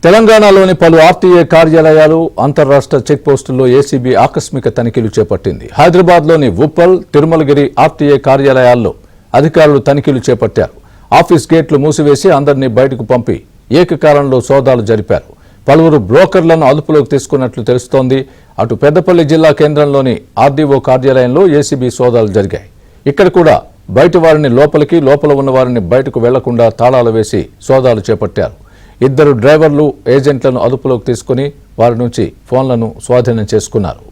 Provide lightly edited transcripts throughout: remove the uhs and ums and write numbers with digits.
తెలంగాణలోని పలు ఆర్టీఏ కార్యాలయాలు అంతర్రాష్ట్ర చెక్ పోస్టుల్లో ఏసీబీ ఆకస్మిక తనిఖీలు చేపట్టింది. హైదరాబాద్లోని ఉప్పల్, తిరుమలగిరి ఆర్టీఏ కార్యాలయాల్లో అధికారులు తనిఖీలు చేపట్టారు. ఆఫీస్ గేట్లు మూసివేసి అందరినీ బయటకు పంపి ఏకకాలంలో సోదాలు జరిపారు. పలువురు బ్రోకర్లను అదుపులోకి తీసుకున్నట్లు తెలుస్తోంది. అటు పెద్దపల్లి జిల్లా కేంద్రంలోని ఆర్డీఓ కార్యాలయంలో ఏసీబీ సోదాలు జరిగాయి. ఇక్కడ కూడా బయట వారిని లోపలికి, లోపల ఉన్న వారిని బయటకు వెళ్లకుండా తాళాలు వేసి సోదాలు చేపట్టారు. ఇద్దరు డ్రైవర్లు, ఏజెంట్లను అదుపులోకి తీసుకుని వారి నుంచి ఫోన్లను స్వాధీనం చేసుకున్నారు.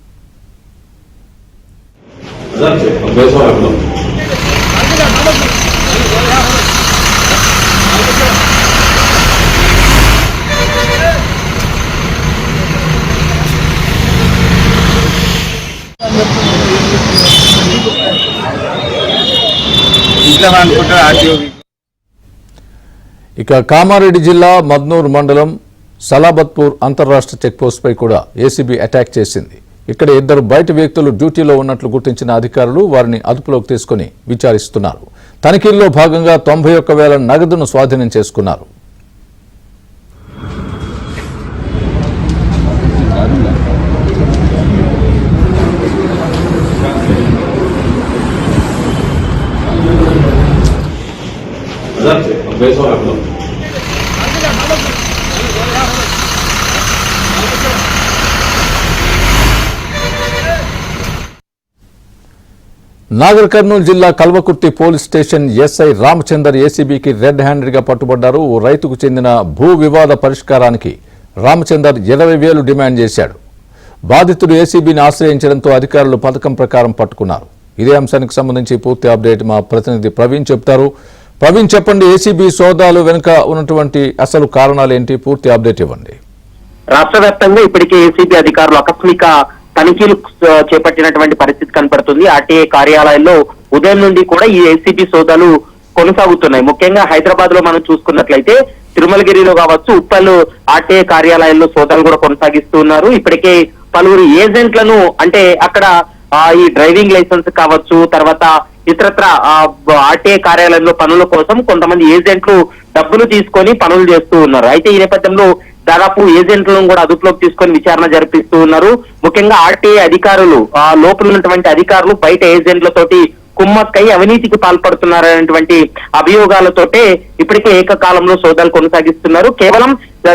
ఇక కామారెడ్డి జిల్లా మద్నూర్ మండలం సలాబత్పూర్ అంతర్రాష్ట్ర చెక్పోస్ట్ పై కూడా ఏసీబీ అటాక్ చేసింది. ఇక్కడ ఇద్దరు బయట వ్యక్తులు డ్యూటీలో ఉన్నట్లు గుర్తించిన అధికారులు వారిని అదుపులోకి తీసుకుని విచారిస్తున్నారు. తనిఖీల్లో భాగంగా 91,000 నగదును స్వాధీనం చేసుకున్నారు. నాగర్ కర్నూలు జిల్లా Kalwakurthy police station SI Ramachander ఏసీబీకి రెడ్ హ్యాండెడ్ గా పట్టుబడ్డారు. ఓ రైతుకు చెందిన భూ వివాద పరిష్కారానికి రామచందర్ 20,000 డిమాండ్ చేశాడు. బాధితుడు ఏసీబీని ఆశ్రయించడంతో అధికారులు పథకం ప్రకారం పట్టుకున్నారు. ఇదే అంశానికి సంబంధించి పూర్తి అప్డేట్ మా ప్రతినిధి ప్రవీణ్ చెప్తారు. ప్రవీణ్, చెప్పండి, ఏసీబీ సోదాలు వెనుక ఉన్నటువంటి అసలు కారణాలు ఏంటి? పూర్తి అప్డేట్ ఇవ్వండి. రాష్ట్ర వ్యాప్తంగా ఇప్పటికే ఏసీబీ అధికారులు ఆకస్మిక తనిఖీలు చేపట్టినటువంటి పరిస్థితి కనపడుతుంది. ఆర్టీఏ కార్యాలయాల్లో ఉదయం నుండి కూడా ఈ ఏసీబీ సోదాలు కొనసాగుతున్నాయి. ముఖ్యంగా హైదరాబాద్ లో మనం చూసుకున్నట్లయితే తిరుమలగిరిలో కావచ్చు, ఉప్పల్ ఆర్టీఏ కార్యాలయాల్లో సోదాలు కూడా కొనసాగిస్తున్నారు. ఇప్పటికే పలువురు ఏజెంట్లను, అంటే అక్కడ ఈ డ్రైవింగ్ లైసెన్స్ కావచ్చు, తర్వాత ఇతరత్ర ఆర్టీఏ కార్యాలయంలో పనుల కోసం కొంతమంది ఏజెంట్లు డబ్బులు తీసుకొని పనులు చేస్తూ ఉన్నారు. అయితే ఈ నేపథ్యంలో దాదాపు ఏజెంట్లను కూడా అదుపులోకి తీసుకొని విచారణ జరిపిస్తూ ఉన్నారు. ముఖ్యంగా ఆర్టీఏ అధికారులు, లోపల ఉన్నటువంటి అధికారులు బయట ఏజెంట్లతోటి కుమ్మక్కై అవినీతికి పాల్పడుతున్నారనేటువంటి అభియోగాలతోటే ఇప్పటికే ఏకకాలంలో సోదాలు కొనసాగిస్తున్నారు. కేవలం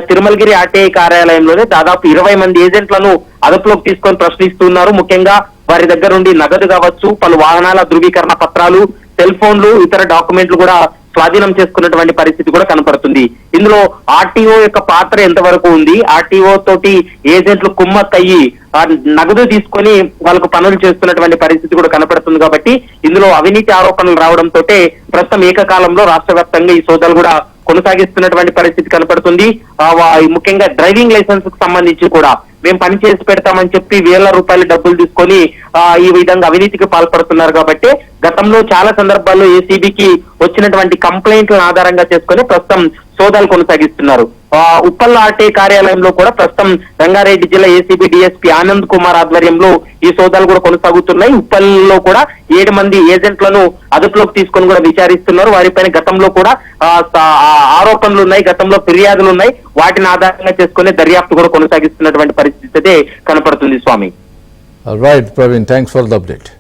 తిరుమలగిరి ఆర్టీఐ కార్యాలయంలోనే దాదాపు 20 మంది ఏజెంట్లను అదుపులోకి తీసుకొని ప్రశ్నిస్తున్నారు. ముఖ్యంగా వారి దగ్గర నుండి నగదు కావచ్చు, పలు వాహనాల ధృవీకరణ పత్రాలు, సెల్ ఫోన్లు, ఇతర డాక్యుమెంట్లు కూడా స్వాధీనం చేసుకున్నటువంటి పరిస్థితి కూడా కనపడుతుంది. ఇందులో ఆర్టీఓ యొక్క పాత్ర ఎంతవరకు ఉంది, ఆర్టీఓ తోటి ఏజెంట్లు కుమ్మక్కయ్యి నగదు తీసుకొని వాళ్ళకు పనులు చేస్తున్నటువంటి పరిస్థితి కూడా కనపడుతుంది. కాబట్టి ఇందులో అవినీతి ఆరోపణలు రావడంతో ప్రస్తుతం ఏకకాలంలో రాష్ట్ర వ్యాప్తంగా ఈ సోదాలు కూడా కొనసాగిస్తున్నటువంటి పరిస్థితి కనపడుతుంది. ముఖ్యంగా డ్రైవింగ్ లైసెన్స్ కు సంబంధించి కూడా మేము పని చేసి పెడతామని చెప్పి ₹1,000 డబ్బులు తీసుకొని ఈ విధంగా అవినీతికి పాల్పడుతున్నారు. కాబట్టి గతంలో చాలా సందర్భాల్లో ఏసీబీకి వచ్చినటువంటి కంప్లైంట్లను ఆధారంగా చేసుకొని ప్రస్తుతం సోదాలు కొనసాగిస్తున్నారు. ఉప్పల్ ఆర్టీఐ కార్యాలయంలో కూడా ప్రస్తుతం రంగారెడ్డి జిల్లా ఏసీబీ డీఎస్పీ ఆనంద్ కుమార్ ఆధ్వర్యంలో ఈ సోదాలు కూడా కొనసాగుతున్నాయి. ఉప్పల్లో కూడా 7 మంది ఏజెంట్లను అదుపులోకి తీసుకొని కూడా విచారిస్తున్నారు. వారిపైన గతంలో కూడా ఆరోపణలు ఉన్నాయి, గతంలో ఫిర్యాదులు ఉన్నాయి. వాటిని ఆధారంగా చేసుకుని దర్యాప్తు కూడా కొనసాగిస్తున్నటువంటి పరిస్థితి అయితే కనపడుతుంది. స్వామి. Right Praveen, thanks for the update.